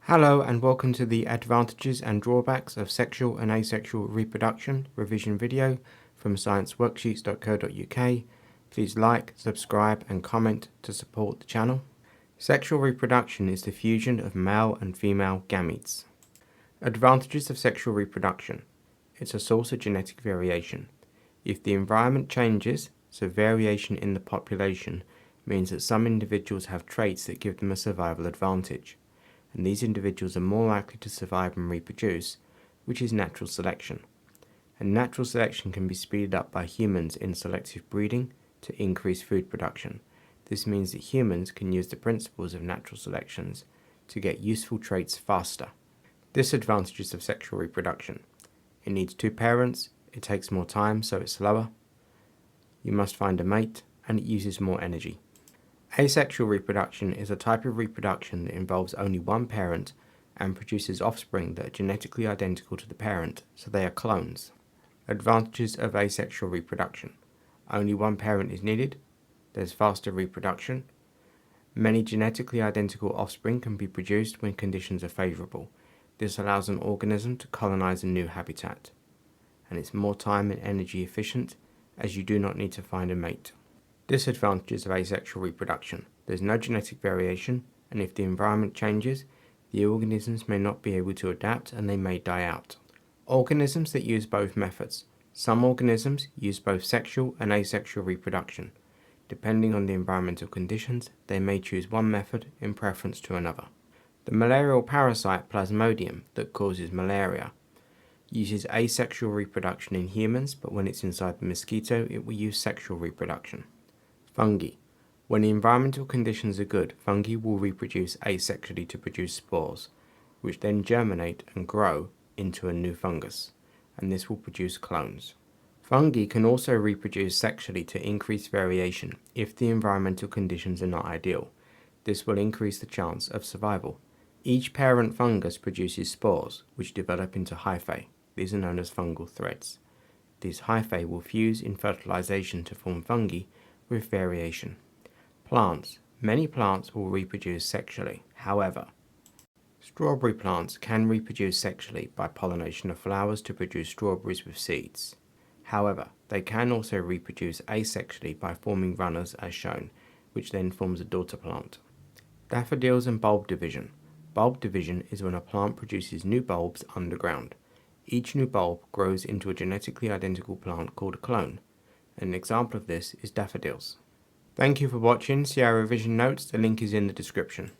Hello and welcome to the advantages and drawbacks of sexual and asexual reproduction revision video from scienceworksheets.co.uk. Please like, subscribe and comment to support the channel. Sexual reproduction is the fusion of male and female gametes. Advantages of sexual reproduction. It's a source of genetic variation. If the environment changes, so variation in the population means that some individuals have traits that give them a survival advantage, and these individuals are more likely to survive and reproduce, which is natural selection. And natural selection can be speeded up by humans in selective breeding to increase food production. This means that humans can use the principles of natural selections to get useful traits faster. Disadvantages of sexual reproduction. It needs two parents, it takes more time so it's slower, you must find a mate, and it uses more energy. Asexual reproduction is a type of reproduction that involves only one parent and produces offspring that are genetically identical to the parent, so they are clones. Advantages of asexual reproduction. Only one parent is needed, there's faster reproduction, many genetically identical offspring can be produced when conditions are favourable. This allows an organism to colonize a new habitat, and it's more time and energy efficient as you do not need to find a mate. Disadvantages of asexual reproduction. There's no genetic variation, and if the environment changes, the organisms may not be able to adapt and they may die out. Organisms that use both methods. Some organisms use both sexual and asexual reproduction. Depending on the environmental conditions, they may choose one method in preference to another. The malarial parasite Plasmodium that causes malaria uses asexual reproduction in humans, but when it's inside the mosquito, it will use sexual reproduction. Fungi. When the environmental conditions are good, fungi will reproduce asexually to produce spores, which then germinate and grow into a new fungus, and this will produce clones. Fungi can also reproduce sexually to increase variation if the environmental conditions are not ideal. This will increase the chance of survival. Each parent fungus produces spores, which develop into hyphae. These are known as fungal threads. These hyphae will fuse in fertilization to form fungi with variation. Plants. Many plants will reproduce sexually. However, strawberry plants can reproduce sexually by pollination of flowers to produce strawberries with seeds. However, they can also reproduce asexually by forming runners as shown, which then forms a daughter plant. Daffodils and bulb division. Bulb division is when a plant produces new bulbs underground. Each new bulb grows into a genetically identical plant called a clone. An example of this is daffodils. Thank you for watching. See our revision notes, the link is in the description.